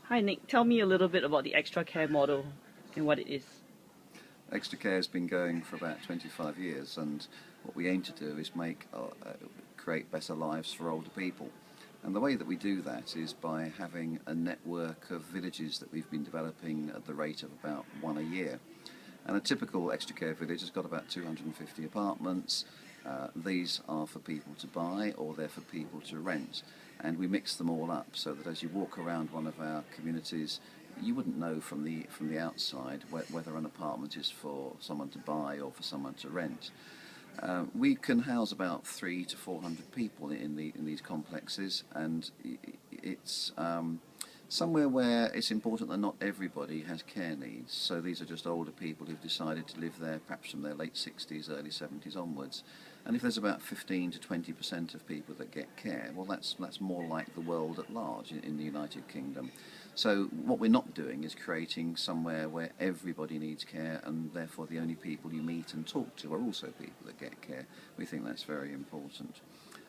Hi Nick, tell me a little bit about the extra care model and what it is. Extra Care has been going for about 25 years, and what we aim to do is create better lives for older people. And the way that we do that is by having a network of villages that we've been developing at the rate of about one a year. And a typical Extra Care village has got about 250 apartments. These are for people to buy or they're for people to rent. And we mix them all up so that as you walk around one of our communities, you wouldn't know from the outside whether an apartment is for someone to buy or for someone to rent. We can house about 300 to 400 people in these complexes, and it's somewhere where it's important that not everybody has care needs. So these are just older people who've decided to live there, perhaps from their late 60s, early 70s onwards. And if there's about 15 to 20% of people that get care, well, that's more like the world at large in the United Kingdom. So what we're not doing is creating somewhere where everybody needs care, and therefore the only people you meet and talk to are also people that get care. We think that's very important.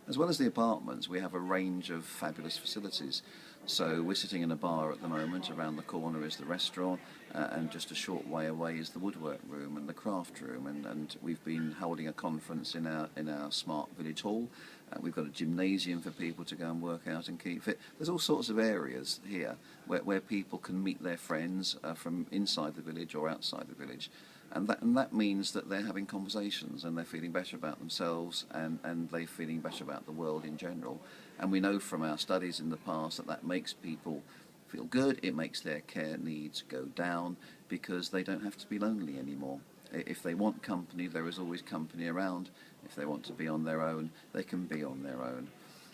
As well as the apartments, we have a range of fabulous facilities. So we're sitting in a bar at the moment. Around the corner is the restaurant, and just a short way away is the woodwork room and the craft room. And we've been holding a conference in our smart village hall. We've got a gymnasium for people to go and work out and keep fit. There's all sorts of areas here where people can meet their friends from inside the village or outside the village. And that means that they're having conversations and they're feeling better about themselves and they're feeling better about the world in general. And we know from our studies in the past that makes people feel good, it makes their care needs go down because they don't have to be lonely anymore. If they want company, there is always company around. If they want to be on their own, they can be on their own.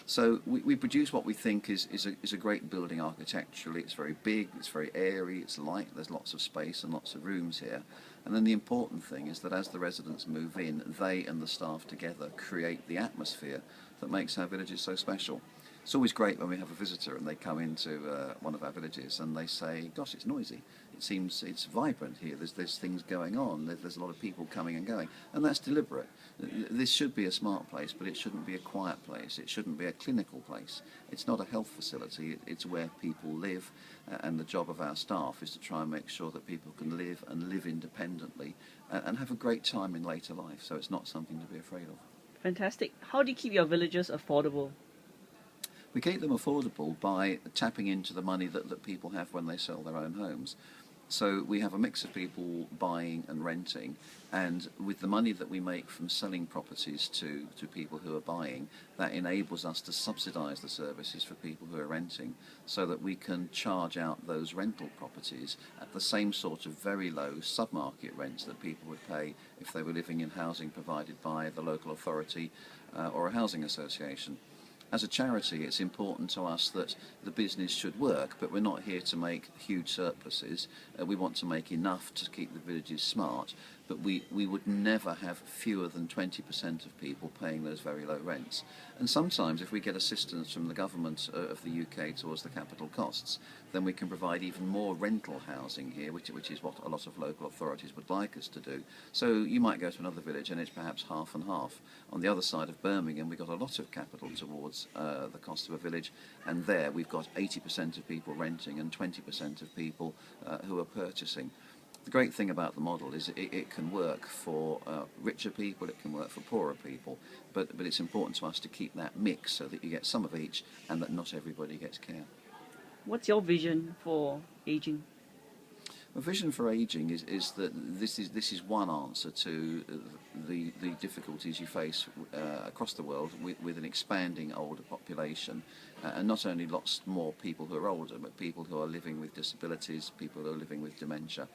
So we produce what we think is a great building architecturally. It's very big, it's very airy, it's light, there's lots of space and lots of rooms here. And then the important thing is that as the residents move in, they and the staff together create the atmosphere that makes our villages so special. It's always great when we have a visitor and they come into one of our villages and they say, gosh, it's noisy. It seems it's vibrant here. There's things going on. There's a lot of people coming and going. And that's deliberate. This should be a smart place, but it shouldn't be a quiet place. It shouldn't be a clinical place. It's not a health facility. It's where people live. And the job of our staff is to try and make sure that people can live and live independently and have a great time in later life. So it's not something to be afraid of. Fantastic. How do you keep your villages affordable? We keep them affordable by tapping into the money that people have when they sell their own homes. So we have a mix of people buying and renting, and with the money that we make from selling properties to people who are buying, that enables us to subsidise the services for people who are renting, so that we can charge out those rental properties at the same sort of very low sub-market rents that people would pay if they were living in housing provided by the local authority or a housing association. As a charity, it's important to us that the business should work, but we're not here to make huge surpluses. We want to make enough to keep the villages smart, but we would never have fewer than 20% of people paying those very low rents. And sometimes if we get assistance from the government of the UK towards the capital costs, then we can provide even more rental housing here, which is what a lot of local authorities would like us to do. So you might go to another village and it's perhaps half and half. On the other side of Birmingham, we've got a lot of capital towards the cost of a village, and there we've got 80% of people renting and 20% of people who are purchasing. The great thing about the model is it can work for richer people, it can work for poorer people, but it's important to us to keep that mix so that you get some of each and that not everybody gets care. What's your vision for ageing? A vision for ageing is that this is one answer to the difficulties you face across the world with an expanding older population, and not only lots more people who are older, but people who are living with disabilities, people who are living with dementia.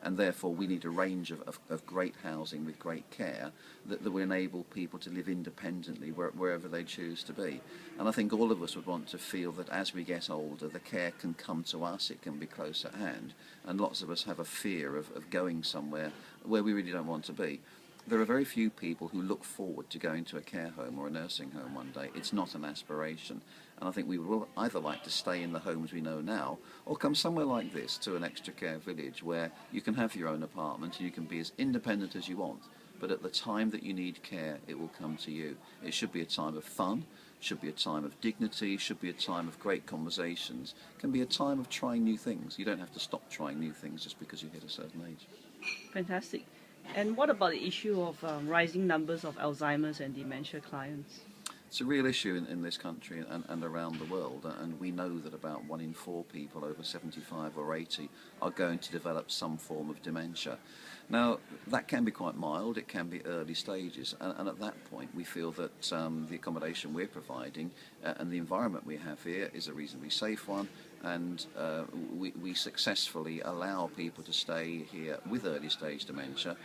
And therefore we need a range of great housing with great care that will enable people to live independently wherever they choose to be. And I think all of us would want to feel that as we get older, the care can come to us, it can be close at hand, and lots of us have a fear of going somewhere where we really don't want to be. There are very few people who look forward to going to a care home or a nursing home one day. It's not an aspiration. And I think we will either like to stay in the homes we know now or come somewhere like this to an extra care village where you can have your own apartment and you can be as independent as you want. But at the time that you need care, it will come to you. It should be a time of fun. should be a time of dignity, should be a time of great conversations, can be a time of trying new things. You don't have to stop trying new things just because you hit a certain age. Fantastic. And what about the issue of rising numbers of Alzheimer's and dementia clients? It's a real issue in this country and around the world, and we know that about 1 in 4 people over 75 or 80 are going to develop some form of dementia. Now, that can be quite mild, it can be early stages, and at that point we feel that the accommodation we're providing and the environment we have here is a reasonably safe one, and we successfully allow people to stay here with early stage dementia,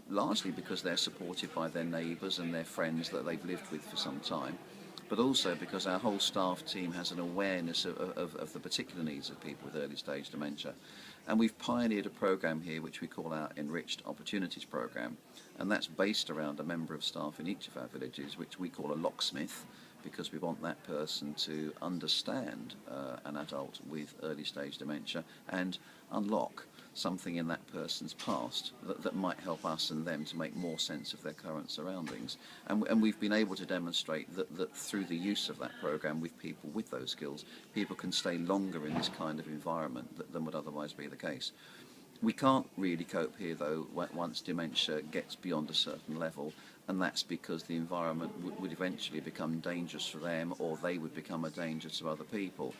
largely because they're supported by their neighbours and their friends that they've lived with for some time, but also because our whole staff team has an awareness of the particular needs of people with early stage dementia. And we've pioneered a programme here which we call our Enriched Opportunities Programme, and that's based around a member of staff in each of our villages, which we call a locksmith, because we want that person to understand an adult with early stage dementia and unlock something in that person's past that might help us and them to make more sense of their current surroundings. And we've been able to demonstrate that through the use of that programme with people with those skills, people can stay longer in this kind of environment than would otherwise be the case. We can't really cope here though once dementia gets beyond a certain level, and that's because the environment would eventually become dangerous for them, or they would become a danger to other people.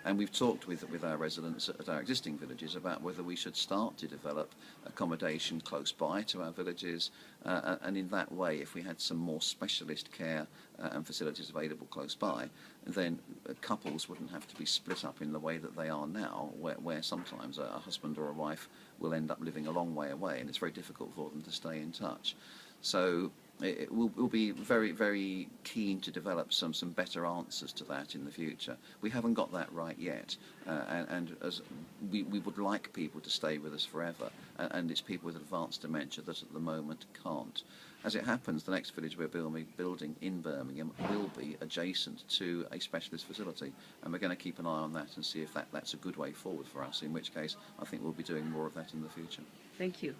And we've talked with our residents at our existing villages about whether we should start to develop accommodation close by to our villages, and in that way, if we had some more specialist care and facilities available close by, then couples wouldn't have to be split up in the way that they are now, where sometimes a husband or a wife will end up living a long way away, and it's very difficult for them to stay in touch. So we'll be very, very keen to develop some better answers to that in the future. We haven't got that right yet, and as we would like people to stay with us forever, and it's people with advanced dementia that at the moment can't. As it happens, the next village we're building in Birmingham will be adjacent to a specialist facility, and we're going to keep an eye on that and see if that's a good way forward for us, in which case I think we'll be doing more of that in the future. Thank you.